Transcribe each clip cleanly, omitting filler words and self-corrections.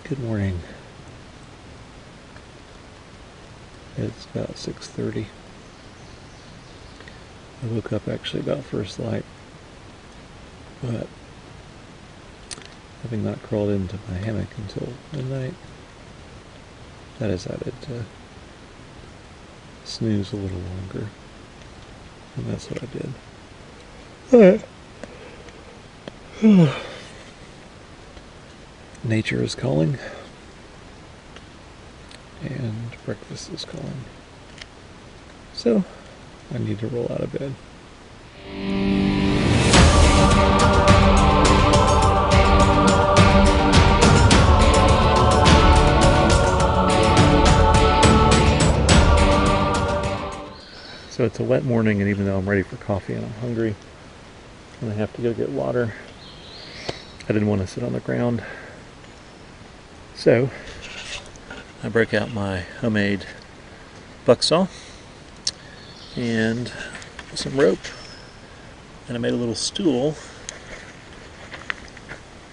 Good morning. It's about 6:30. I woke up actually about first light, but having not crawled into my hammock until midnight, I decided to snooze a little longer, and that's what I did. Alright. Nature is calling, and breakfast is calling. So, I need to roll out of bed. So it's a wet morning, and even though I'm ready for coffee and I'm hungry, and I have to go get water, I didn't want to sit on the ground. So I broke out my homemade buck saw and some rope, and I made a little stool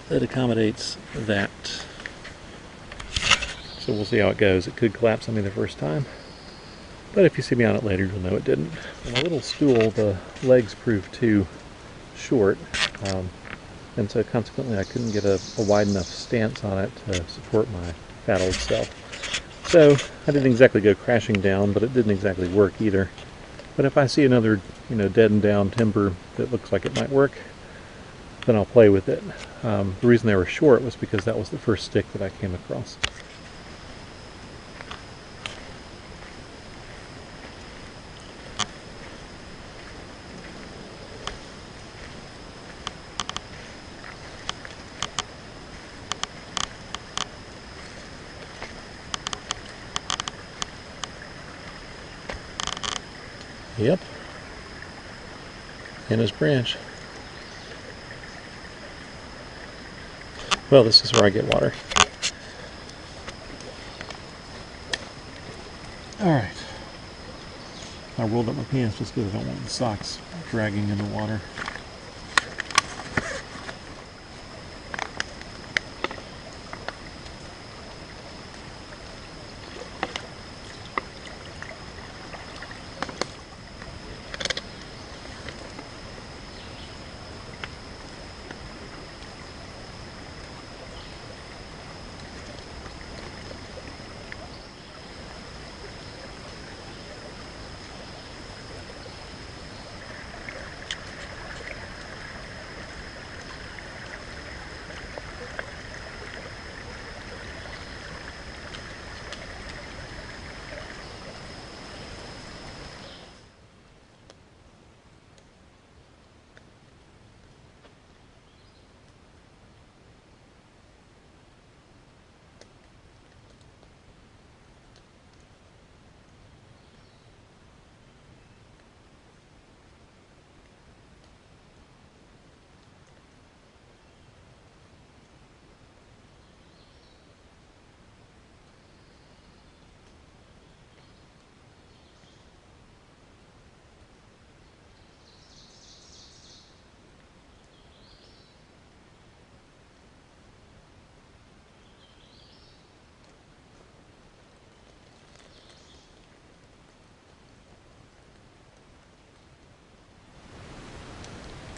that accommodates that. So we'll see how it goes. It could collapse on me the first time, but if you see me on it later, you'll know it didn't. On my little stool, the legs proved too short, and so consequently I couldn't get a wide enough stance on it to support my fat old self. So I didn't exactly go crashing down, but it didn't exactly work either. But if I see another, dead and down timber that looks like it might work, then I'll play with it. The reason they were short was because that was the first stick that I came across. Yep, in his branch. Well, this is where I get water. Alright. I rolled up my pants just because I don't want the socks dragging in the water.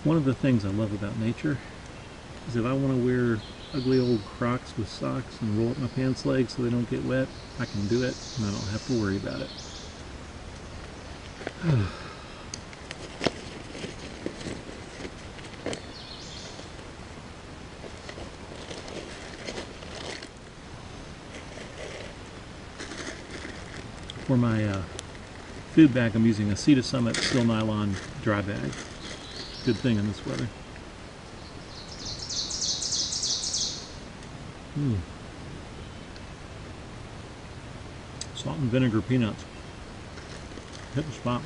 One of the things I love about nature is if I want to wear ugly old Crocs with socks and roll up my pants legs so they don't get wet, I can do it and I don't have to worry about it. For my food bag, I'm using a Cedar Summit Steel Nylon dry bag. Good thing in this weather. Salt and vinegar peanuts. Hit the spot.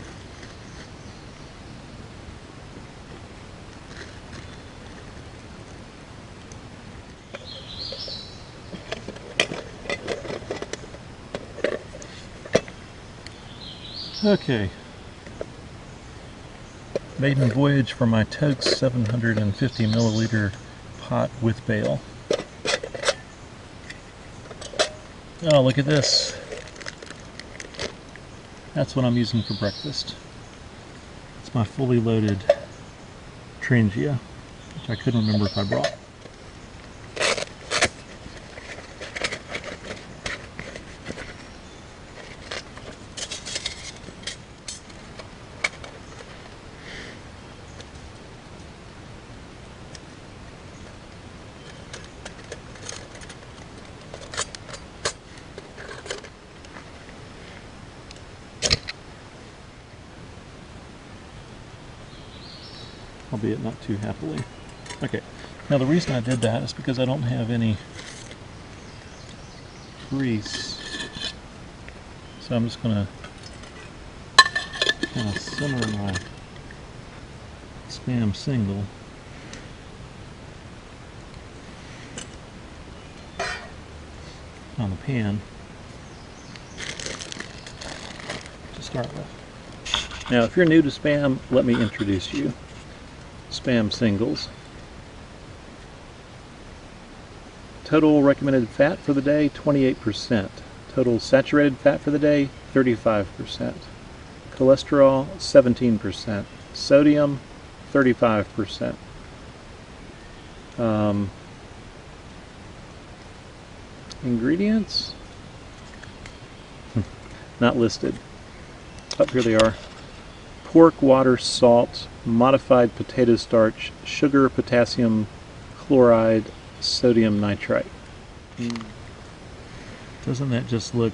Okay. Maiden voyage for my Totes 750 milliliter pot with bale. Oh, look at this. That's what I'm using for breakfast. It's my fully loaded Trangia, which I couldn't remember if I brought. Albeit not too happily. Okay, now the reason I did that is because I don't have any grease, so I'm just going to kind of simmer my Spam single on the pan to start with. Now if you're new to Spam, let me introduce you. Spam singles. Total recommended fat for the day, 28%. Total saturated fat for the day, 35%. Cholesterol, 17%. Sodium, 35%. Ingredients? Not listed. Up here they are. Pork, water, salt, modified potato starch, sugar, potassium chloride, sodium nitrite. Doesn't that just look...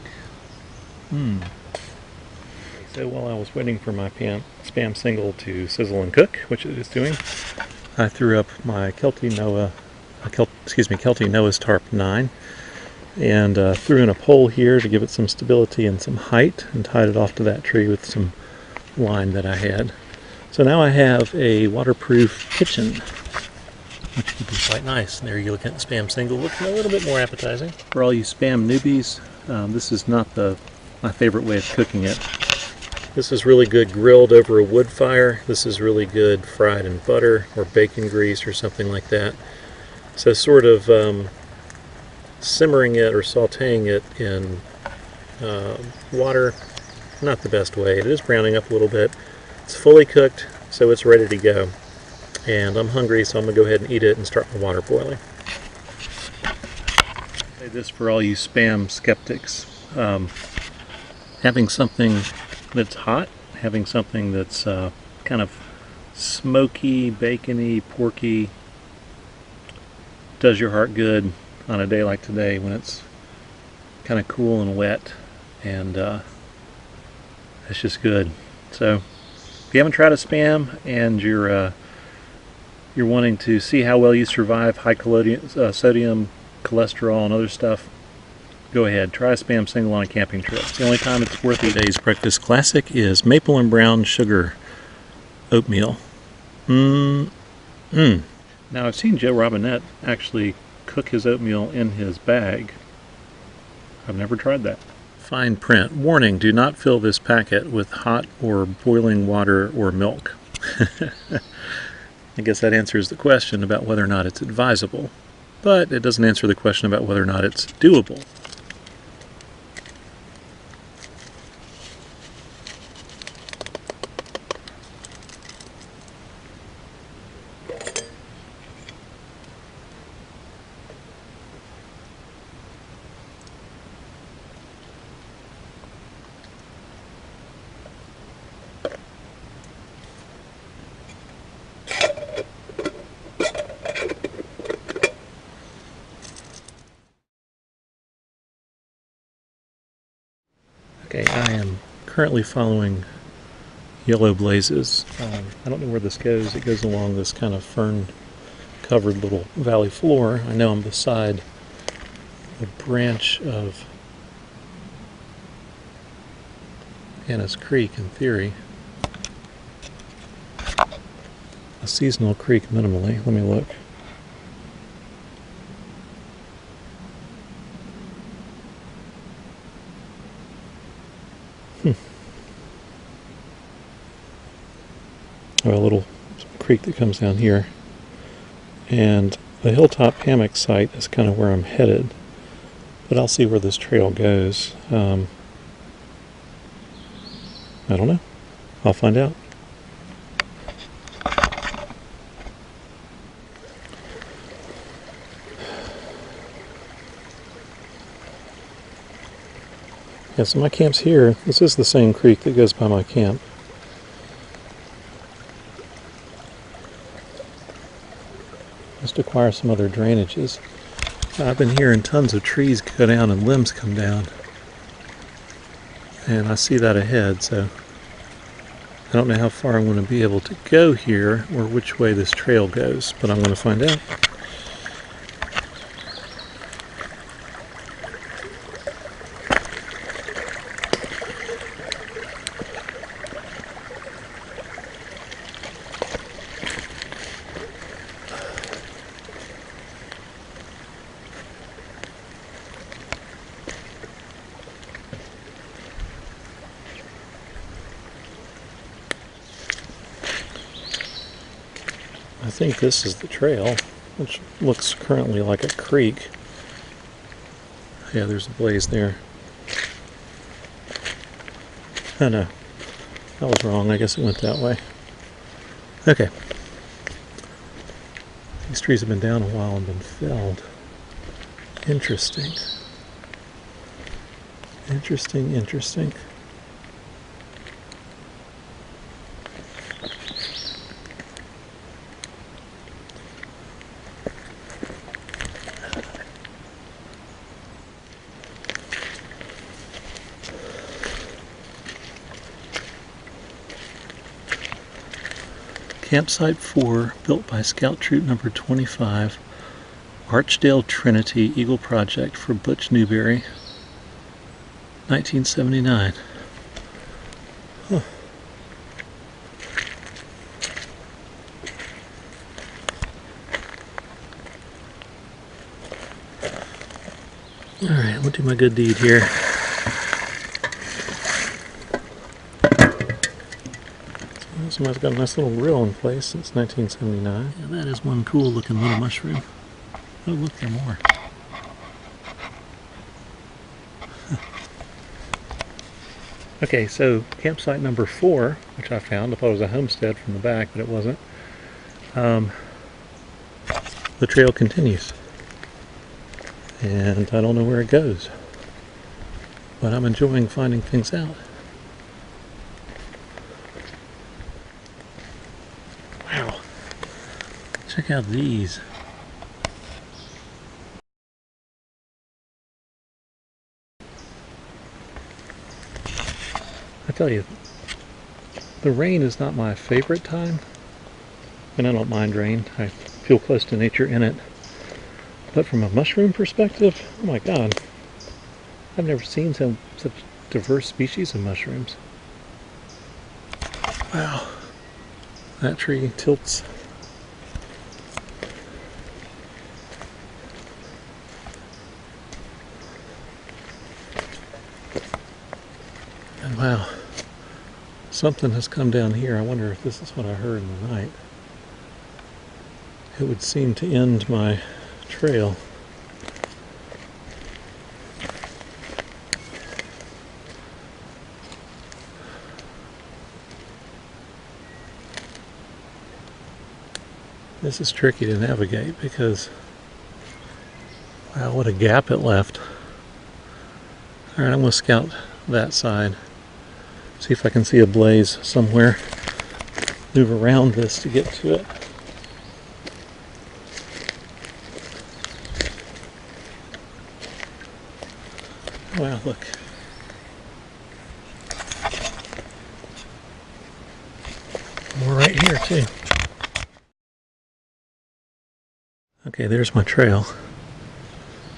So while I was waiting for my Spam single to sizzle and cook, which it is doing, I threw up my Kelty Noah's Tarp 9 and threw in a pole here to give it some stability and some height, and tied it off to that tree with some line that I had. So now I have a waterproof kitchen, which could be quite nice. And there you look at the Spam single, looking a little bit more appetizing. For all you Spam newbies, this is not my favorite way of cooking it. This is really good grilled over a wood fire. This is really good fried in butter or bacon grease or something like that. So sort of simmering it or sauteing it in water, not the best way. It is browning up a little bit. It's fully cooked, so it's ready to go. And I'm hungry, so I'm going to go ahead and eat it and start my water boiling. Say this for all you Spam skeptics. Having something that's hot, having something that's kind of smoky, bacony, porky, does your heart good on a day like today when it's kind of cool and wet, and it's just good. So if you haven't tried a Spam and you're wanting to see how well you survive high sodium, cholesterol, and other stuff, go ahead, try a Spam single on a camping trip. The only time it's worth it. Today's breakfast classic is maple and brown sugar oatmeal. Now I've seen Joe Robinette actually cook his oatmeal in his bag. I've never tried that. Fine print. Warning, do not fill this packet with hot or boiling water or milk. I guess that answers the question about whether or not it's advisable, but it doesn't answer the question about whether or not it's doable. Okay, I am currently following Yellow Blazes. I don't know where this goes. It goes along this kind of fern-covered little valley floor. I know I'm beside a branch of Anna's Creek, in theory. A seasonal creek minimally. Let me look. have a little creek that comes down here. And the hilltop hammock site is kind of where I'm headed. But I'll see where this trail goes. I don't know. I'll find out. Yeah, so my camp's here. This is the same creek that goes by my camp. Must acquire some other drainages. I've been hearing tons of trees go down and limbs come down. And I see that ahead, so I don't know how far I'm going to be able to go here or which way this trail goes, but I'm going to find out. I think this is the trail, which looks currently like a creek. Yeah, there's a blaze there. Oh no, that was wrong. I guess it went that way. Okay. These trees have been down a while and been felled. Interesting. Interesting, interesting. Campsite 4, built by Scout Troop number 25, Archdale Trinity Eagle Project for Butch Newberry, 1979. Huh. Alright, we'll do my good deed here. Somebody's got a nice little grill in place since 1979. Yeah, that is one cool looking little mushroom. Oh look, there are more. Okay, so campsite number 4, which I found. I thought it was a homestead from the back, but it wasn't. The trail continues. And I don't know where it goes. But I'm enjoying finding things out. Check out these. I tell you, the rain is not my favorite time, and I don't mind rain. I feel close to nature in it. But from a mushroom perspective, oh my god, I've never seen such diverse species of mushrooms. Wow, that tree tilts. And wow, something has come down here. I wonder if this is what I heard in the night. It would seem to end my trail. This is tricky to navigate because, wow, what a gap it left. Alright, I'm going to scout that side. See if I can see a blaze somewhere. Move around this to get to it. Wow, look. More right here too. Okay, there's my trail.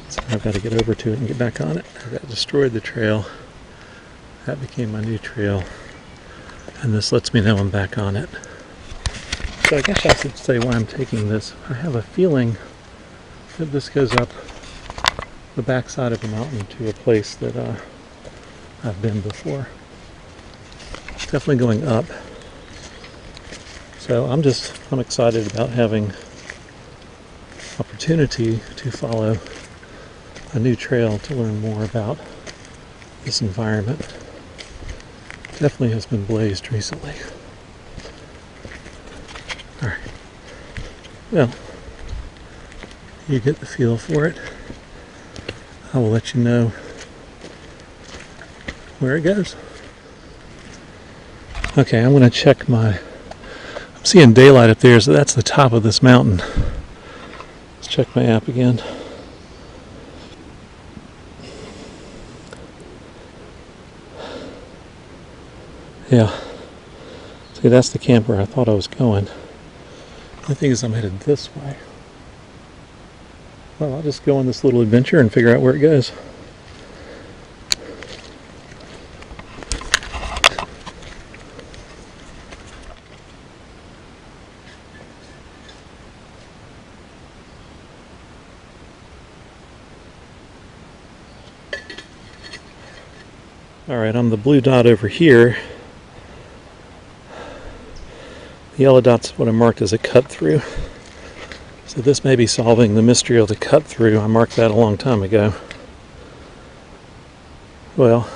So I've got to get over to it and get back on it. That destroyed the trail. That became my new trail. And this lets me know I'm back on it. So I guess I should say why I'm taking this. I have a feeling that this goes up the backside of a mountain to a place that I've been before. It's definitely going up. So So I'm excited about having opportunity to follow a new trail to learn more about this environment. Definitely has been blazed recently. Alright. Well, you get the feel for it. I will let you know where it goes. Okay, I'm going to check I'm seeing daylight up there, so that's the top of this mountain. Let's check my app again. Yeah. See, that's the camp where I thought I was going. The thing is, I'm headed this way. Well, I'll just go on this little adventure and figure out where it goes. Alright, on the blue dot over here, the yellow dot's what I marked as a cut through. So this may be solving the mystery of the cut through. I marked that a long time ago. Well,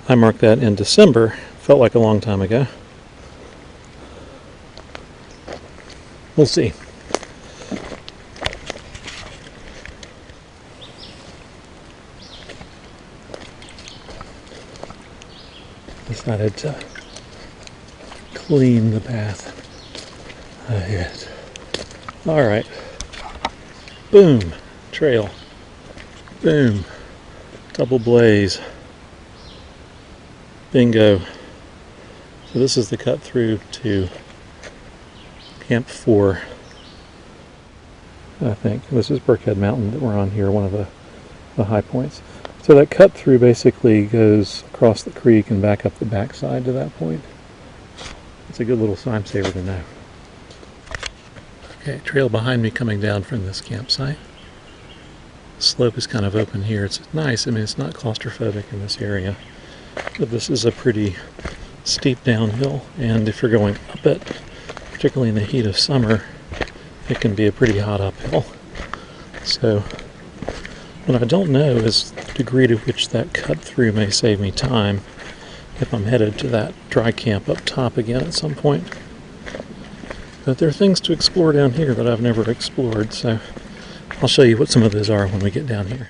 I marked that in December. Felt like a long time ago. We'll see. Decided to clean the path ahead. Alright. Boom. Trail. Boom. Double blaze. Bingo. So this is the cut through to Camp 4. I think. This is Burkhead Mountain that we're on here, one of the high points. So that cut through basically goes across the creek and back up the backside to that point. It's a good little time saver to know. Okay, trail behind me coming down from this campsite. The slope is kind of open here. It's nice. I mean, it's not claustrophobic in this area, but this is a pretty steep downhill, and if you're going up it, particularly in the heat of summer, it can be a pretty hot uphill. So what I don't know is the degree to which that cut through may save me time if I'm headed to that dry camp up top again at some point. But there are things to explore down here that I've never explored, so I'll show you what some of those are when we get down here.